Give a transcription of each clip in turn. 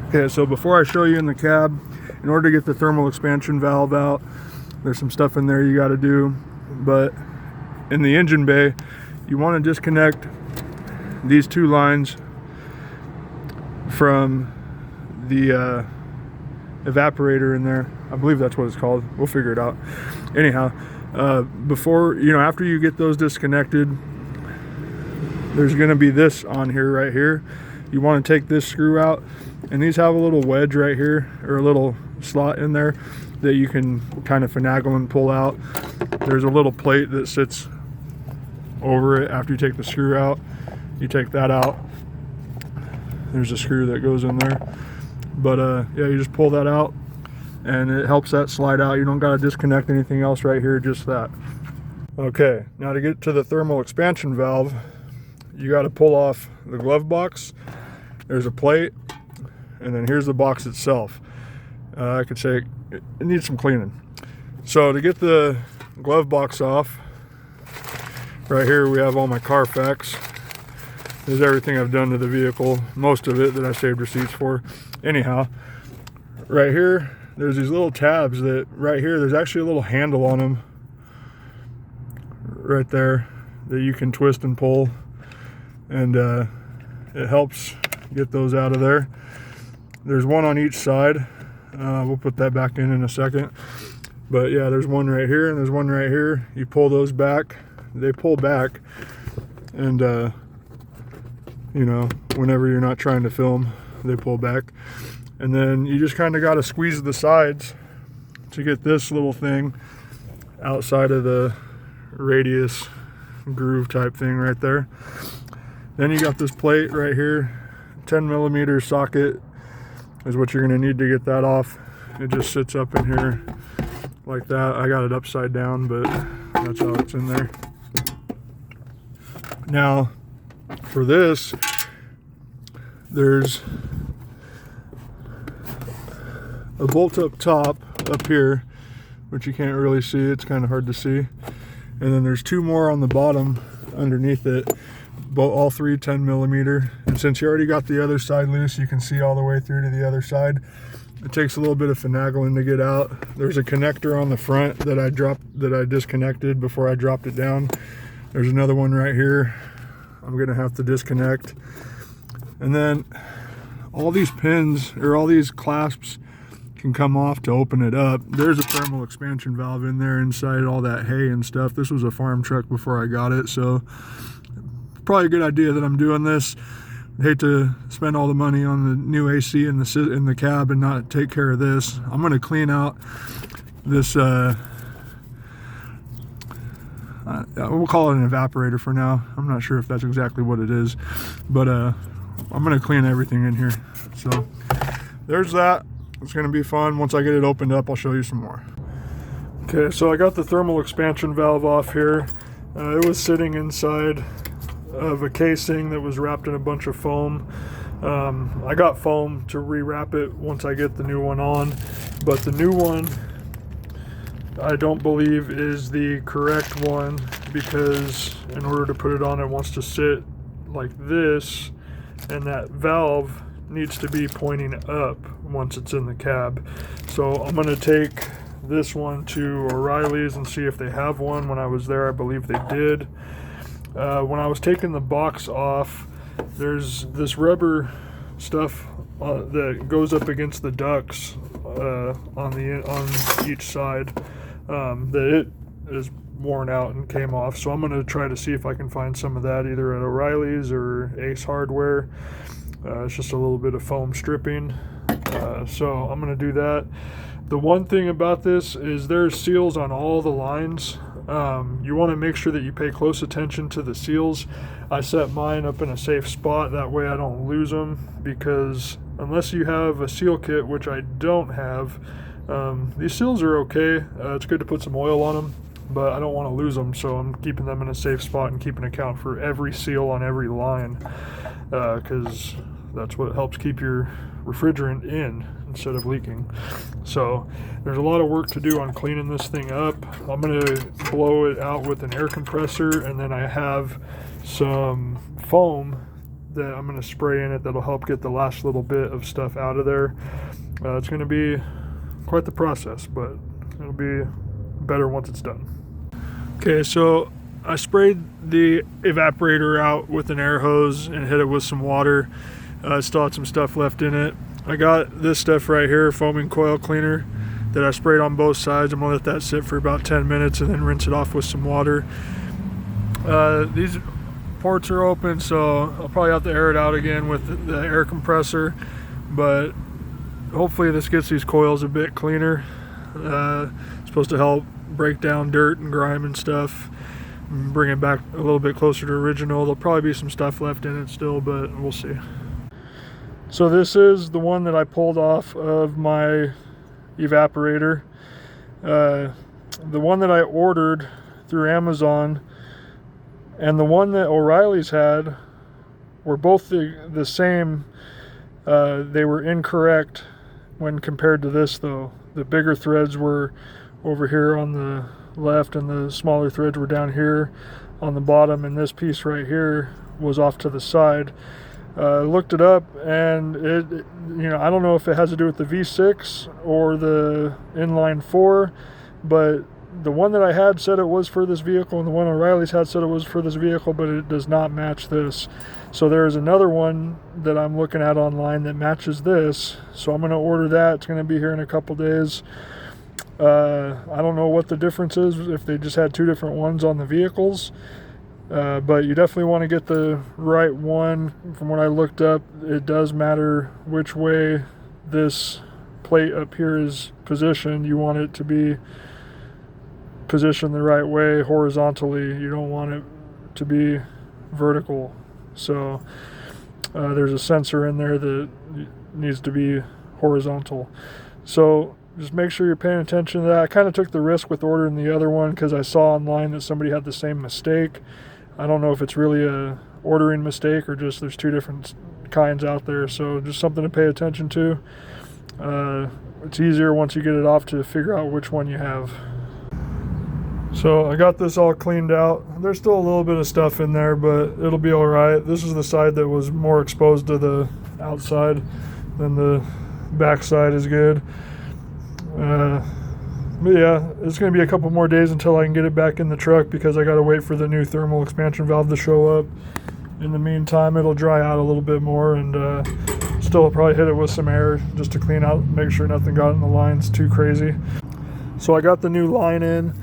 Okay, so before I show you in the cab, in order to get the thermal expansion valve out, there's some stuff in there you got to do. But in the engine bay, you want to disconnect these two lines from the evaporator in there. I believe that's what it's called. We'll figure it out. Anyhow, after you get those disconnected, there's going to be this on here right here. You want to take this screw out, and these have a little wedge right here, or a little slot in there that you can kind of finagle and pull out. There's a little plate that sits over it after you take the screw out. You take that out. There's a screw that goes in there. But yeah, you just pull that out and it helps that slide out. You don't got to disconnect anything else right here, just that. Okay, now to get to the thermal expansion valve, you got to pull off the glove box. There's a plate, and then here's the box itself. I could say it needs some cleaning. So to get the glove box off, right here we have all my Carfax. There's everything I've done to the vehicle, most of it that I saved receipts for. Anyhow, right here, there's these little tabs that right here, there's actually a little handle on them right there that you can twist and pull, and it helps get those out of there. There's one on each side. We'll put that back in a second. But yeah, there's one right here and there's one right here. You pull those back, they pull back, and you know, whenever you're not trying to film, they pull back. And then you just kind of got to squeeze the sides to get this little thing outside of the radius groove type thing right there. Then you got this plate right here, 10mm socket is what you're going to need to get that off. It just sits up in here like that. I got it upside down, but that's how it's in there. Now for this, there's a bolt up top up here, which you can't really see. It's kind of hard to see. And then there's two more on the bottom underneath it, all three 10mm. And since you already got the other side loose, you can see all the way through to the other side. It takes a little bit of finagling to get out. There's a connector on the front that I disconnected before I dropped it down. There's another one right here I'm gonna have to disconnect. And then all these pins, or all these clasps, can come off to open it up. There's a thermal expansion valve in there inside all that hay and stuff. This was a farm truck before I got it, so probably a good idea that I'm doing this. I'd hate to spend all the money on the new AC in the cab and not take care of this. I'm going to clean out this we'll call it an evaporator for now. I'm not sure if that's exactly what it is, but I'm going to clean everything in here. So there's that. It's going to be fun. Once I get it opened up, I'll show you some more. Okay, so I got the thermal expansion valve off here. It was sitting inside of a casing that was wrapped in a bunch of foam. I got foam to rewrap it once I get the new one on, but the new one I don't believe is the correct one, because in order to put it on, it wants to sit like this, and that valve needs to be pointing up once it's in the cab. So I'm going to take this one to O'Reilly's and see if they have one. When I was there, I believe they did. When I was taking the box off, there's this rubber stuff that goes up against the ducts on each side that it is worn out and came off. So I'm going to try to see if I can find some of that either at O'Reilly's or Ace Hardware. It's just a little bit of foam stripping. So I'm going to do that. The one thing about this is there's seals on all the lines. You want to make sure that you pay close attention to the seals. I set mine up in a safe spot, that way I don't lose them, because unless you have a seal kit, which I don't have, these seals are okay. It's good to put some oil on them, but I don't want to lose them, so I'm keeping them in a safe spot and keeping account for every seal on every line, because that's what helps keep your refrigerant in instead of leaking. So there's a lot of work to do on cleaning this thing up. I'm going to blow it out with an air compressor, and then I have some foam that I'm going to spray in it that'll help get the last little bit of stuff out of there. It's going to be quite the process, but it'll be better once it's done. Okay, so I sprayed the evaporator out with an air hose and hit it with some water. Still had some stuff left in it. I got this stuff right here, foaming coil cleaner, that I sprayed on both sides. I'm gonna let that sit for about 10 minutes and then rinse it off with some water. These ports are open, so I'll probably have to air it out again with the air compressor, but hopefully this gets these coils a bit cleaner. It's supposed to help break down dirt and grime and stuff, and bring it back a little bit closer to original. There'll probably be some stuff left in it still, but we'll see. So this is the one that I pulled off of my evaporator. The one that I ordered through Amazon and the one that O'Reilly's had were both the same. They were incorrect when compared to this, though. The bigger threads were over here on the left and the smaller threads were down here on the bottom, and this piece right here was off to the side. Looked it up, and it I don't know if it has to do with the V6 or the inline 4, but the one that I had said it was for this vehicle, and the one O'Reilly's had said it was for this vehicle, but it does not match this. So there's another one that I'm looking at online that matches this, so I'm going to order that. It's going to be here in a couple days. I don't know what the difference is, if they just had two different ones on the vehicles. But you definitely want to get the right one. From what I looked up, it does matter which way this plate up here is positioned. You want it to be positioned the right way horizontally. You don't want it to be vertical. So there's a sensor in there that needs to be horizontal. So just make sure you're paying attention to that. I kind of took the risk with ordering the other one because I saw online that somebody had the same mistake. I don't know if it's really a ordering mistake or just there's two different kinds out there. So just something to pay attention to. It's easier once you get it off to figure out which one you have. So I got this all cleaned out. There's still a little bit of stuff in there, but it'll be all right. This is the side that was more exposed to the outside than the back side is good. But yeah, it's going to be a couple more days until I can get it back in the truck because I got to wait for the new thermal expansion valve to show up. In the meantime, it'll dry out a little bit more, and still probably hit it with some air just to clean out, make sure nothing got in the lines too crazy. So I got the new line in.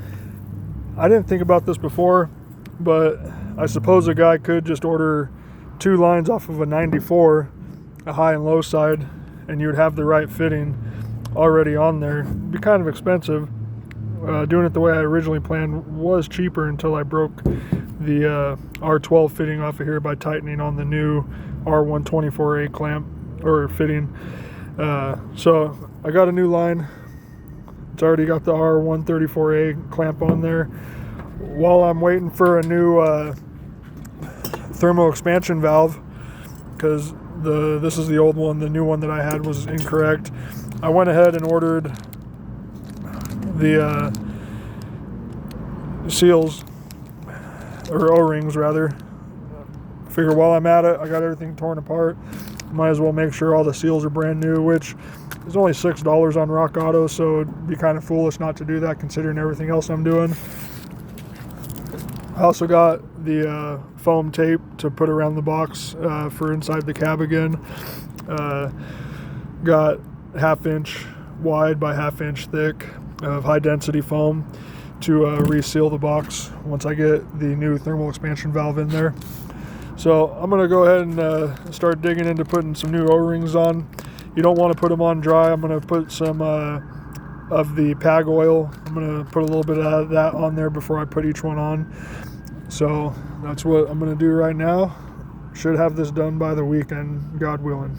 I didn't think about this before, but I suppose a guy could just order two lines off of a 94, a high and low side, and you would have the right fitting already on there. It'd be kind of expensive. Doing it the way I originally planned was cheaper until I broke the R12 fitting off of here by tightening on the new R124A clamp or fitting. So I got a new line. It's already got the R134A clamp on there. While I'm waiting for a new thermal expansion valve, because this is the old one, the new one that I had was incorrect, I went ahead and ordered the seals, or O-rings rather. Figure while I'm at it, I got everything torn apart. Might as well make sure all the seals are brand new, which is only $6 on Rock Auto, so it'd be kind of foolish not to do that considering everything else I'm doing. I also got the foam tape to put around the box for inside the cab again. Got 1/2 inch wide by 1/2 inch thick of high density foam to reseal the box once I get the new thermal expansion valve in there. So I'm going to go ahead and start digging into putting some new O-rings on. You don't want to put them on dry. I'm going to put some of the PAG oil. I'm going to put a little bit of that on there before I put each one on. So that's what I'm going to do right now. Should have this done by the weekend, God willing.